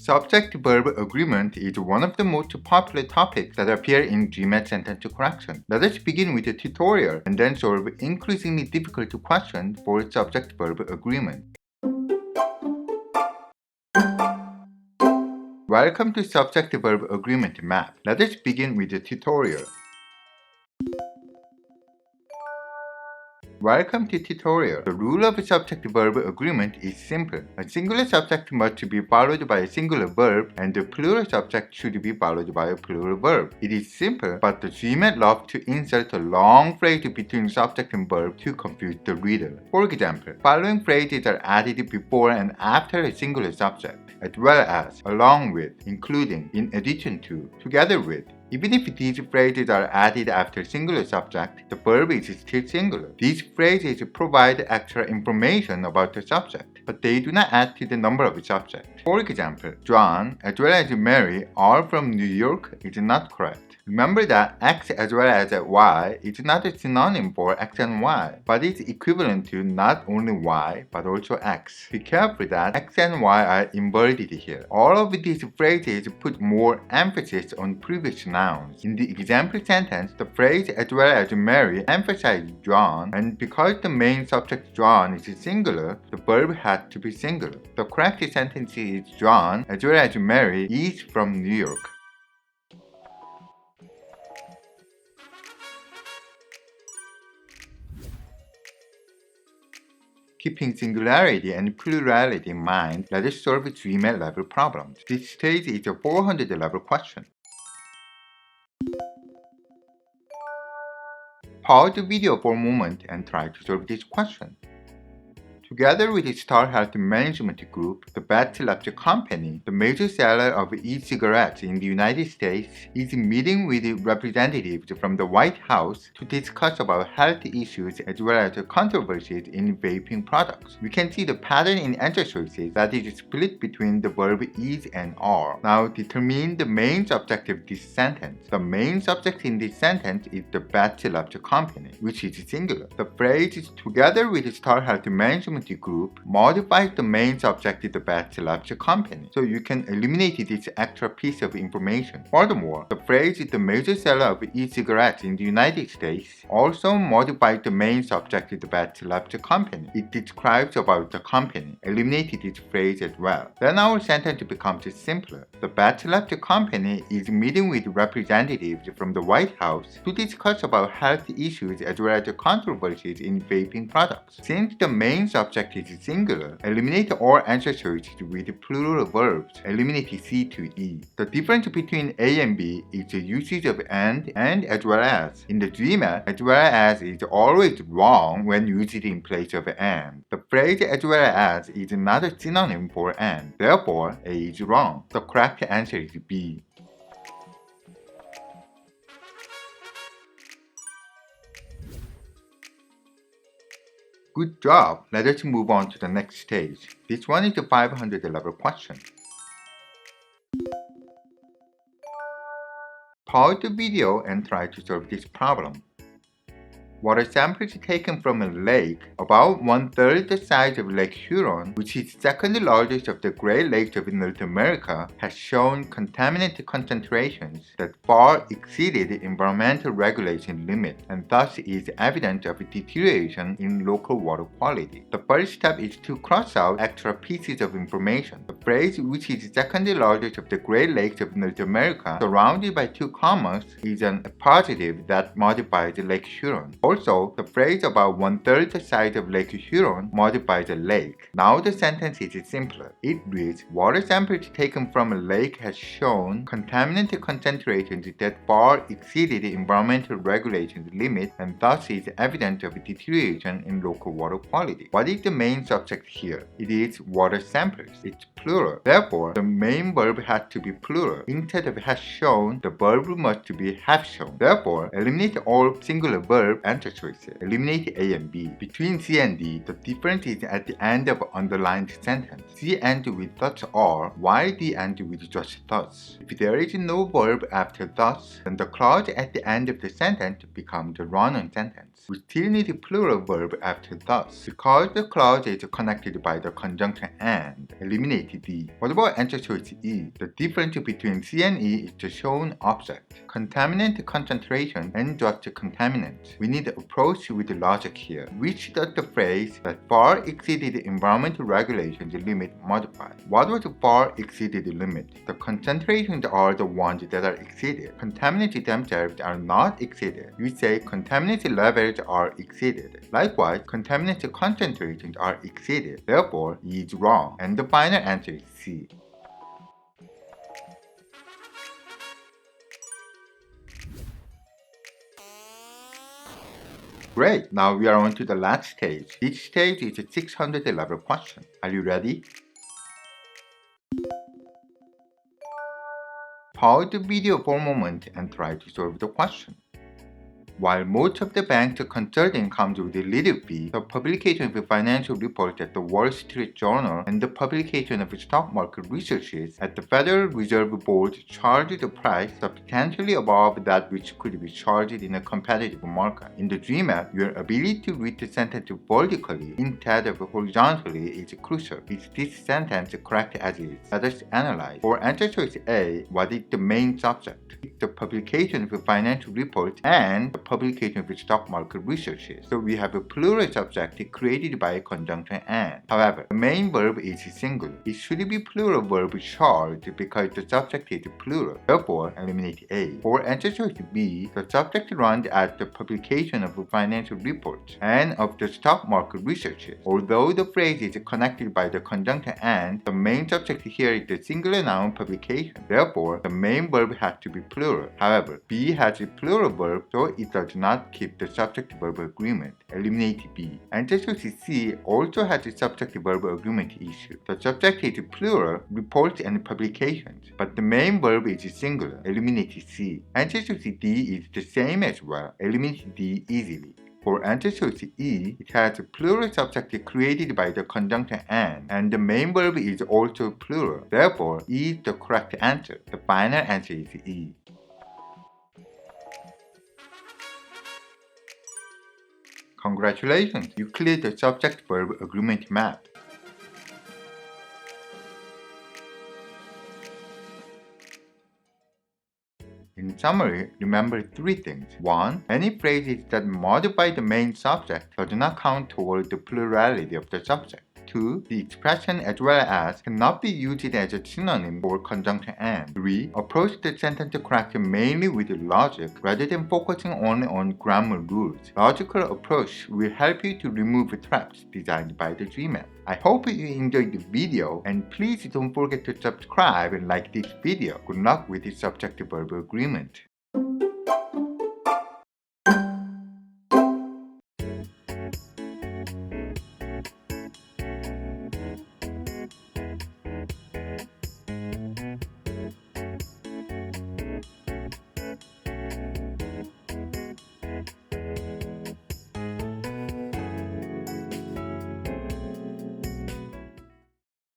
Subject-Verb Agreement is one of the most popular topics that appear in GMAT sentence correction. Let us begin with a tutorial and then solve increasingly difficult questions for Subject-Verb Agreement. Welcome to Subject-Verb Agreement map. Let us begin with the tutorial. Welcome to tutorial. The rule of subject-verb agreement is simple. A singular subject must be followed by a singular verb and the plural subject should be followed by a plural verb. It is simple, but the GMAT loves to insert a long phrase between subject and verb to confuse the reader. For example, following phrases are added before and after a singular subject, as well as, along with, including, in addition to, together with. Even if these phrases are added after singular subject, the verb is still singular. These phrases provide extra information about the subject, but they do not add to the number of subjects. For example, John as well as Mary are from New York is not correct. Remember that X as well as Y is not a synonym for X and Y, but is equivalent to not only Y but also X. Be careful that X and Y are inverted here. All of these phrases put more emphasis on previous nouns. In the example sentence, the phrase as well as Mary emphasizes John, and because the main subject John is singular, the verb had to be singular. The correct sentence is John as well as Mary is from New York. Keeping singularity and plurality in mind, let us solve GMAT level problems. This stage is a 400 level question. Pause the video for a moment and try to solve this question. Together with the Star Health Management Group, the Best Left Company, the major seller of e-cigarettes in the United States, is meeting with representatives from the White House to discuss about health issues as well as controversies in vaping products. We can see the pattern in answer choices that is split between the verb is and are. Now determine the main subject of this sentence. The main subject in this sentence is the Best Left Company, which is singular. The phrase together with the Star Health Management Group modifies the main subject to the Best Left Company, so you can eliminate this extra piece of information. Furthermore, the phrase the major seller of e-cigarettes in the United States also modifies the main subject to the Best Left Company. It describes about the company. Eliminate this phrase as well. Then our sentence becomes simpler. The Best Left Company is meeting with representatives from the White House to discuss about health issues as well as controversies in vaping products. Since the main subject is singular, eliminate all answer choices with plural verbs. Eliminate C to E. The difference between A and B is the usage of and as well as. In the GMAT, as well as is always wrong when used in place of and. The phrase as well as is not a synonym for and. Therefore, A is wrong. The correct answer is B. Good job! Let us move on to the next stage. This one is a 500 level question. Pause the video and try to solve this problem. Water samples taken from a lake about 1/3 the size of Lake Huron, which is second largest of the Great Lakes of North America, has shown contaminant concentrations that far exceeded environmental regulation limits and thus is evidence of deterioration in local water quality. The first step is to cross out extra pieces of information. The phrase which is second largest of the Great Lakes of North America, surrounded by two commas, is an appositive that modifies Lake Huron. Also, the phrase about 1/3 the size of Lake Huron modifies a lake. Now the sentence is simpler. It reads, water samples taken from a lake has shown contaminant concentrations that far exceeded environmental regulations limit and thus is evidence of deterioration in local water quality. What is the main subject here? It is water samples. It's plural. Therefore, the main verb has to be plural. Instead of has shown, the verb must be have shown. Therefore, eliminate all singular verb and answer choices. Eliminate A and B. Between C and D, the difference is at the end of underlined sentence. C ends with thus or, while D ends with just thus. If there is no verb after thus, then the clause at the end of the sentence becomes a run-on sentence. We still need a plural verb after thus, because the clause is connected by the conjunction and. Eliminate D. What about answer choice E? The difference between C and E is the shown object. Contaminant concentration and just contaminant. We need to approach with logic here, which does the phrase that far exceeded environmental regulations limit modify. What was far exceeded limit? The concentrations are the ones that are exceeded. Contaminants themselves are not exceeded. We say contaminant levels are exceeded. Likewise, contaminant concentrations are exceeded. Therefore, E is wrong, and the final answer is C. Great, now we are on to the last stage. Each stage is a 600 level question. Are you ready? Pause the video for a moment and try to solve the question. While most of the bank's consulting comes with a little fee, the publication of financial reports at the Wall Street Journal and the publication of stock market researches at the Federal Reserve Board charge the price substantially above that which could be charged in a competitive market. In the GMAT, your ability to read the sentence vertically instead of horizontally is crucial. Is this sentence correct as is? Let us analyze. For answer choice A, what is the main subject? The publication of financial reports and the publication of stock market researches. So we have a plural subject created by a conjunction and. However, the main verb is singular. It should be plural verb charged because the subject is plural. Therefore, eliminate A. For answer choice B, the subject runs at the publication of financial reports and of the stock market researches. Although the phrase is connected by the conjunction and, the main subject here is the singular noun publication. Therefore, the main verb has to be plural. However, B has a plural verb, so it does not keep the subject-verb agreement. Eliminate B. Answer choice C also has a subject-verb agreement issue. The subject is plural, reports and publications, but the main verb is singular. Eliminate C. Answer choice D is the same as well. Eliminate D easily. For answer choice E, it has a plural subject created by the conjunction and the main verb is also plural. Therefore, E is the correct answer. The final answer is E. Congratulations, you cleared the subject-verb agreement map. In summary, remember three things. 1. Any phrases that modify the main subject does not count toward the plurality of the subject. 2. The expression as well as cannot be used as a synonym for conjunction and. 3. Approach the sentence correction mainly with logic rather than focusing only on grammar rules. Logical approach will help you to remove traps designed by the GMAT. I hope you enjoyed the video and please don't forget to subscribe and like this video. Good luck with the subject-verb agreement.